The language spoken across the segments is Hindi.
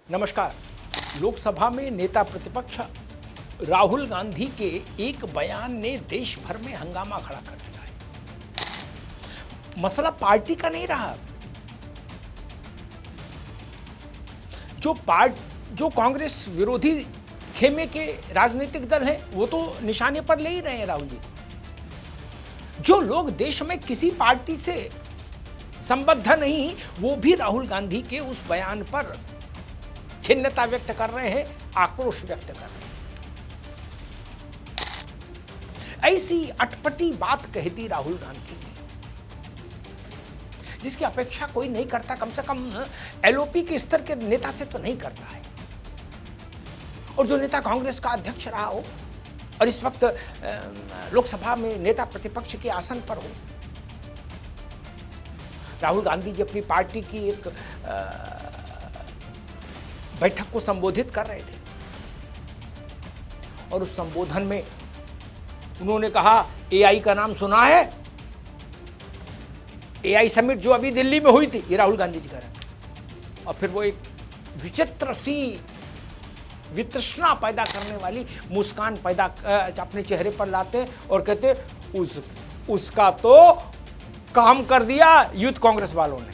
नमस्कार। लोकसभा में नेता प्रतिपक्ष राहुल गांधी के एक बयान ने देश भर में हंगामा खड़ा कर दिया है। मसला पार्टी का नहीं रहा। जो कांग्रेस विरोधी खेमे के राजनीतिक दल हैं वो तो निशाने पर ले ही रहे हैं राहुल जी। जो लोग देश में किसी पार्टी से संबद्ध नहीं वो भी राहुल गांधी के उस बयान पर खिन्नता व्यक्त कर रहे हैं, आक्रोश व्यक्त कर रहे हैं। ऐसी अटपटी बात कह दी राहुल गांधी ने जिसकी अपेक्षा कोई नहीं करता, कम से कम एलओपी के स्तर के नेता से तो नहीं करता है। और जो नेता कांग्रेस का अध्यक्ष रहा हो और इस वक्त लोकसभा में नेता प्रतिपक्ष के आसन पर हो, राहुल गांधी जी अपनी पार्टी की एक बैठक को संबोधित कर रहे थे और उस संबोधन में उन्होंने कहा, एआई का नाम सुना है? एआई समिट जो अभी दिल्ली में हुई थी, ये राहुल गांधी जी कह रहे हैं। और फिर वो एक विचित्र सी वितृष्णा पैदा करने वाली मुस्कान पैदा अपने चेहरे पर लाते और कहते, उसका तो काम कर दिया यूथ कांग्रेस वालों ने,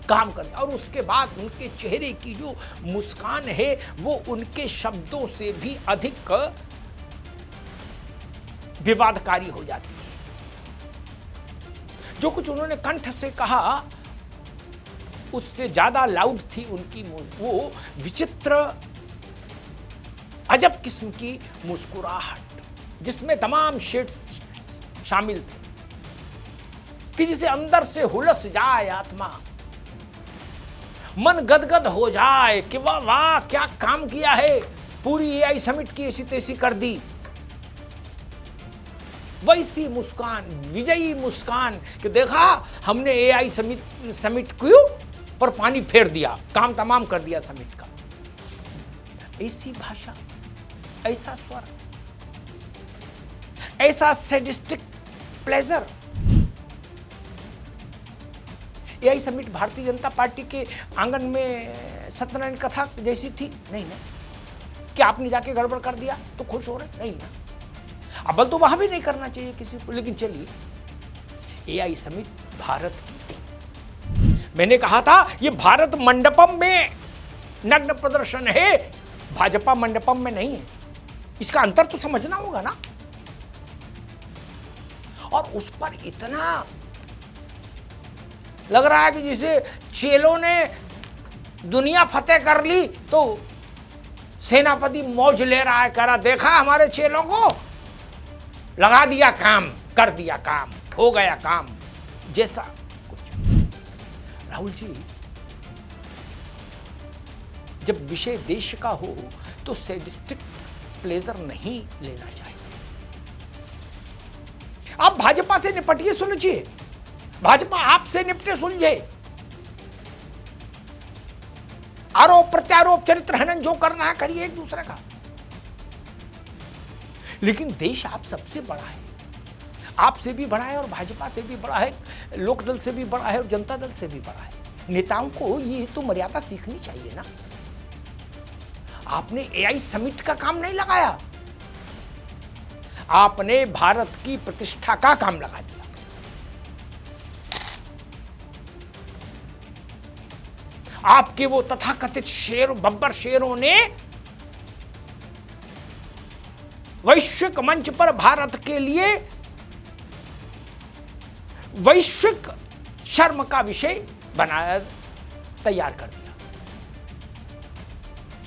काम कर दिया। और उसके बाद उनके चेहरे की जो मुस्कान है वो उनके शब्दों से भी अधिक विवादकारी हो जाती है। जो कुछ उन्होंने कंठ से कहा उससे ज्यादा लाउड थी उनकी वो विचित्र अजब किस्म की मुस्कुराहट, जिसमें तमाम शेड्स शामिल थे कि जिसे अंदर से हुलस जाए आत्मा, मन गदगद हो जाए कि वाह वाह क्या काम किया है, पूरी एआई समिट की ऐसी तैसी कर दी। वैसी मुस्कान, विजयी मुस्कान कि देखा हमने एआई समिट क्यों पर पानी फेर दिया, काम तमाम कर दिया समिट का। ऐसी भाषा, ऐसा स्वर, ऐसा sadistic pleasure. AI summit Bharatiya Janata party के आंगन में सत्यनारायण कथा जैसी थी? नहीं ना। क्या आपने जाके गड़बड़ कर दिया तो खुश हो रहे? नहीं ना। अव्वल तो वहां भी नहीं करना चाहिए किसी को। लेकिन चलिए, एआई समिट भारत की थी। मैंने कहा था ये भारत मंडपम में नग्न प्रदर्शन है, भाजपा मंडपम में नहीं है। इसका अंतर तो समझना होगा ना। और उस पर इतना लग रहा है कि जैसे चेलों ने दुनिया फतेह कर ली तो सेनापति मौज ले रहा है, कह रहा देखा हमारे चेलों को, लगा दिया काम, कर दिया काम, हो गया काम जैसा कुछ। राहुल जी, जब विषय देश का हो तो सैडिस्टिक प्लेजर नहीं लेना चाहिए। आप भाजपा से निपटिए, सुलझिए। भाजपा आपसे निपटे, सुलझे। आरोप प्रत्यारोप, चरित्र हनन जो करना है करिए एक दूसरे का। लेकिन देश आप सबसे बड़ा है, आपसे भी बड़ा है और भाजपा से भी बड़ा है, लोकदल से भी बड़ा है और जनता दल से भी बड़ा है। नेताओं को ये तो मर्यादा सीखनी चाहिए ना। आपने एआई समिट का काम नहीं लगाया, आपने भारत की प्रतिष्ठा का काम लगा दिया। आपके वो तथाकथित शेर, बब्बर शेरों ने वैश्विक मंच पर भारत के लिए वैश्विक शर्म का विषय बनाया, तैयार कर दिया।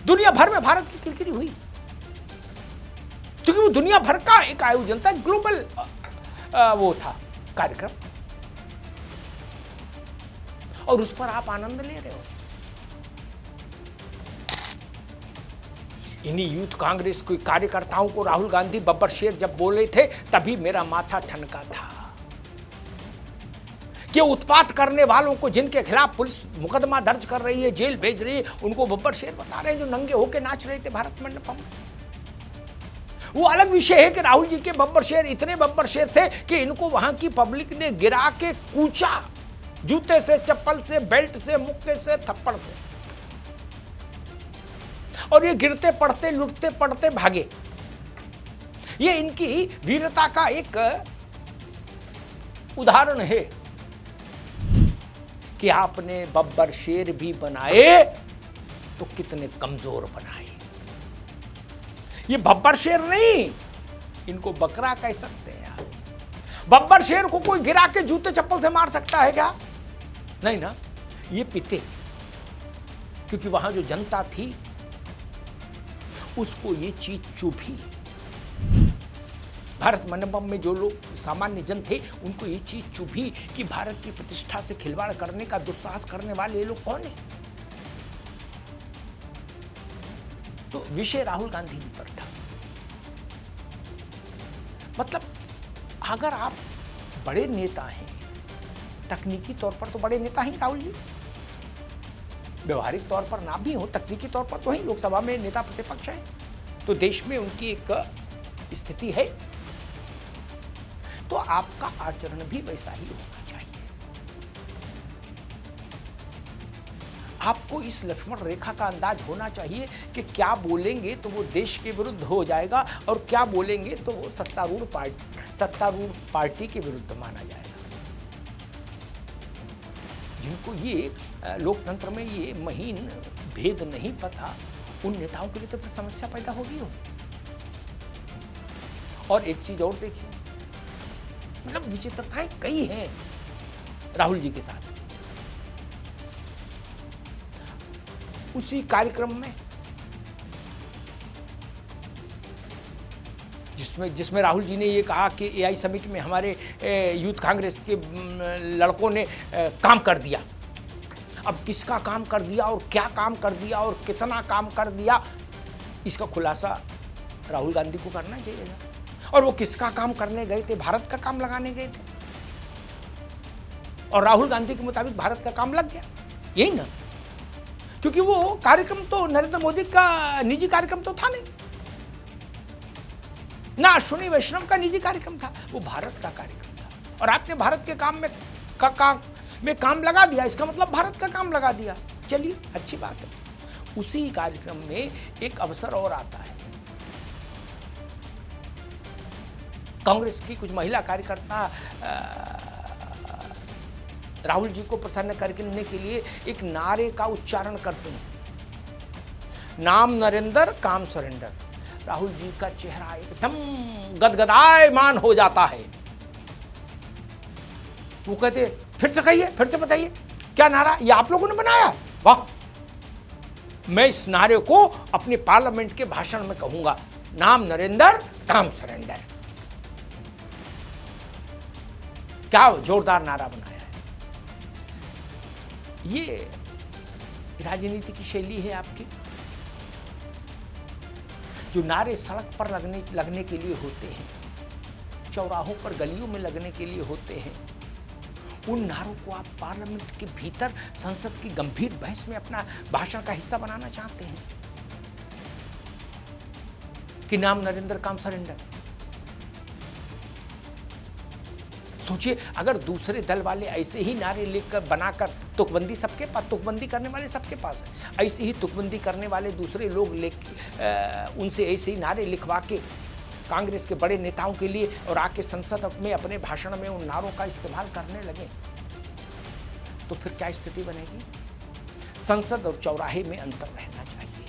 दुनिया भर में भारत की किरकिरी हुई क्योंकि वो दुनिया भर का एक आयोजन था, ग्लोबल वो था कार्यक्रम, और उस पर आप आनंद ले रहे हो। इन्हीं यूथ कांग्रेस के कार्यकर्ताओं को राहुल गांधी बब्बर शेर जब बोले थे तभी मेरा माथा ठनका था कि उत्पात करने वालों को, जिनके खिलाफ पुलिस मुकदमा दर्ज कर रही है, जेल भेज रही है, उनको बब्बर शेर बता रहे हैं, जो नंगे होके नाच रहे थे भारत मंडपम में। वो अलग विषय है कि राहुल जी के बब्बर शेर इतने बब्बर शेर थे कि इनको वहां की पब्लिक ने गिरा के कूचा, जूते से, चप्पल से, बेल्ट से, मुक्के से, थप्पड़ से। और ये गिरते पड़ते लुटते पड़ते भागे। ये इनकी वीरता का एक उदाहरण है कि आपने बब्बर शेर भी बनाए तो कितने कमजोर बनाए। ये बब्बर शेर नहीं, इनको बकरा कह सकते हैं आप। बब्बर शेर को कोई गिरा के जूते चप्पल से मार सकता है क्या? नहीं ना, ये पिटे, क्योंकि वहां जो जनता थी उसको ये चीज चुभी। भारत मंडपम में जो लोग सामान्य जन थे उनको ये चीज चुभी कि भारत की प्रतिष्ठा से खिलवाड़ करने का दुस्साहस करने वाले ये लोग कौन है। तो विषय राहुल गांधी जी पर था। मतलब अगर आप बड़े नेता हैं, तकनीकी तौर पर तो बड़े नेता हैं राहुल जी, व्यवहारिक तौर पर ना भी हो, तकनीकी तौर पर तो ही लोकसभा में नेता प्रतिपक्ष है, तो देश में उनकी एक स्थिति है, तो आपका आचरण भी वैसा ही होना चाहिए। आपको इस लक्ष्मण रेखा का अंदाज होना चाहिए कि क्या बोलेंगे तो वो देश के विरुद्ध हो जाएगा और क्या बोलेंगे तो वो सत्तारूढ़ पार्टी के विरुद्ध माना जाएगा। जिनको ये लोकतंत्र में ये महीन भेद नहीं पता, उन नेताओं के लिए तो फिर समस्या पैदा होगी हो। और एक चीज और देखिए, मतलब विचित्रताएं कई हैं राहुल जी के साथ। उसी कार्यक्रम में जिसमें राहुल जी ने ये कहा कि एआई समिट में हमारे यूथ कांग्रेस के लड़कों ने काम कर दिया। अब किसका काम कर दिया और क्या काम कर दिया और कितना काम कर दिया, इसका खुलासा राहुल गांधी को करना चाहिए। और वो किसका काम करने गए थे? भारत का काम लगाने गए थे, और राहुल गांधी के मुताबिक भारत का काम लग गया, यही ना। क्योंकि वो कार्यक्रम तो नरेंद्र मोदी का निजी कार्यक्रम तो था नहीं, ना अश्विनी वैष्णव का निजी कार्यक्रम था, वो भारत का कार्यक्रम था। और आपने भारत के काम में काम लगा दिया, इसका मतलब भारत का काम लगा दिया। चलिए, अच्छी बात है। उसी कार्यक्रम में एक अवसर और आता है। कांग्रेस की कुछ महिला कार्यकर्ता राहुल जी को प्रसन्न करने के लिए एक नारे का उच्चारण करते हैं, नाम नरेंद्र काम सरेंडर। राहुल जी का चेहरा एकदम गदगदायमान हो जाता है। वो कहते, फिर से कहिए, फिर से बताइए, क्या नारा? ये आप लोगों ने बनाया? वाह! मैं इस नारे को अपने पार्लियामेंट के भाषण में कहूंगा, नाम नरेंद्र काम सरेंडर। क्या जोरदार नारा बनाया है। ये राजनीति की शैली है आपकी। जो नारे सड़क पर लगने के लिए होते हैं, चौराहों पर गलियों में लगने के लिए होते हैं, उन नारों को आप पार्लियामेंट के भीतर संसद की गंभीर बहस में अपना भाषण का हिस्सा बनाना चाहते हैं कि नाम नरेंद्र काम सरेंडर। सोचिए, अगर दूसरे दल वाले ऐसे ही नारे लिखकर बनाकर, तुकबंदी सबके पास, तुकबंदी करने वाले सबके पास है, ऐसे ही तुकबंदी करने वाले दूसरे लोग उनसे ऐसे ही नारे लिखवा के कांग्रेस के बड़े नेताओं के लिए और आके संसद में अपने भाषण में उन नारों का इस्तेमाल करने लगे, तो फिर क्या स्थिति बनेगी? संसद और चौराहे में अंतर रहना चाहिए।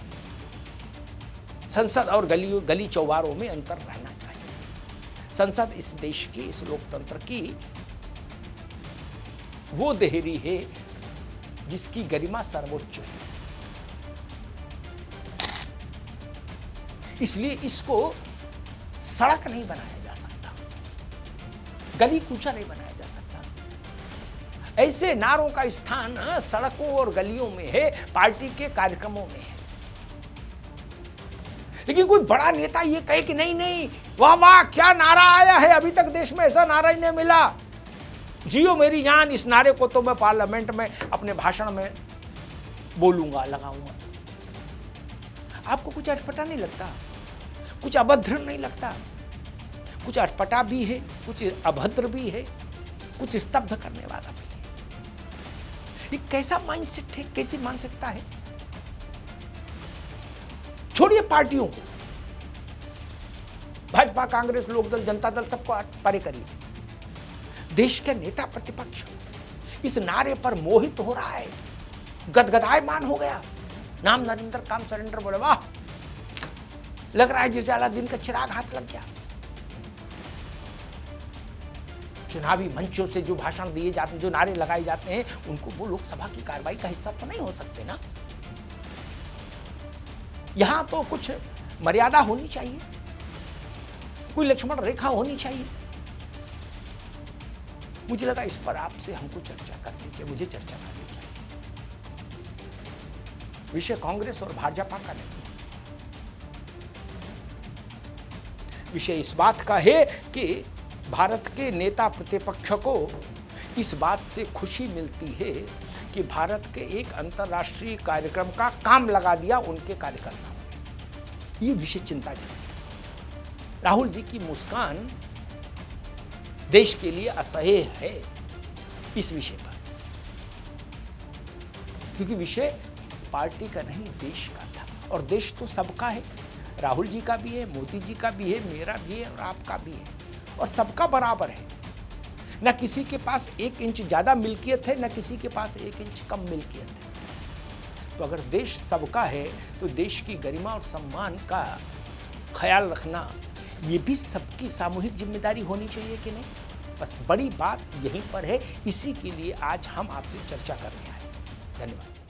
संसद और गली चौबारों में अंतर रहना चाहिए। संसद इस देश की, इस लोकतंत्र की वो देहरी है जिसकी गरिमा सर्वोच्च है। इसलिए इसको सड़क नहीं बनाया जा सकता, गली कूचा नहीं बनाया जा सकता। ऐसे नारों का स्थान सड़कों और गलियों में है, पार्टी के कार्यक्रमों में है। लेकिन कोई बड़ा नेता ये कहे कि नहीं नहीं, वाह वाह क्या नारा आया है, अभी तक देश में ऐसा नारा ही नहीं मिला, जियो मेरी जान, इस नारे को तो मैं पार्लियामेंट में अपने भाषण में बोलूंगा, लगाऊंगा। आपको कुछ अटपटा नहीं लगता? कुछ अभद्र नहीं लगता? कुछ अटपटा भी है, कुछ अभद्र भी है, कुछ स्तब्ध करने वाला भी है। ये कैसा माइंडसेट है, कैसी मानसिकता है? छोड़िए पार्टियों को, भाजपा, कांग्रेस, लोकदल, जनता दल, सबको परे करिए। देश के नेता प्रतिपक्ष इस नारे पर मोहित हो रहा है, गदगदायमान हो गया। नाम नरेंद्र काम सरेंडर, बोले वाह, लग रहा है जैसे अलादीन का चिराग हाथ लग गया। चुनावी मंचों से जो भाषण दिए जाते हैं, जो नारे लगाए जाते हैं, उनको वो लोकसभा की कार्रवाई का हिस्सा तो नहीं हो सकते ना। यहां तो कुछ मर्यादा होनी चाहिए, कोई लक्ष्मण रेखा होनी चाहिए। मुझे लगा इस पर आपसे हमको चर्चा करनी चाहिए, मुझे चर्चा करनी चाहिए। विषय कांग्रेस और भाजपा का नहीं, विषय इस बात का है कि भारत के नेता प्रतिपक्ष को इस बात से खुशी मिलती है कि भारत के एक अंतर्राष्ट्रीय कार्यक्रम का काम लगा दिया उनके कार्यकर्ताओं ने। ये विषय चिंताजनक है। राहुल जी की मुस्कान देश के लिए असह्य है इस विषय पर, क्योंकि विषय पार्टी का नहीं, देश का था। और देश तो सबका है, राहुल जी का भी है, मोदी जी का भी है, मेरा भी है और आपका भी है, और सबका बराबर है। न किसी के पास 1 इंच ज्यादा मिल्कियत है, न किसी के पास 1 इंच कम मिल्कियत है। तो अगर देश सबका है तो देश की गरिमा और सम्मान का ख्याल रखना ये भी सबकी सामूहिक जिम्मेदारी होनी चाहिए कि नहीं। बस बड़ी बात यहीं पर है, इसी के लिए आज हम आपसे चर्चा करने आए। धन्यवाद।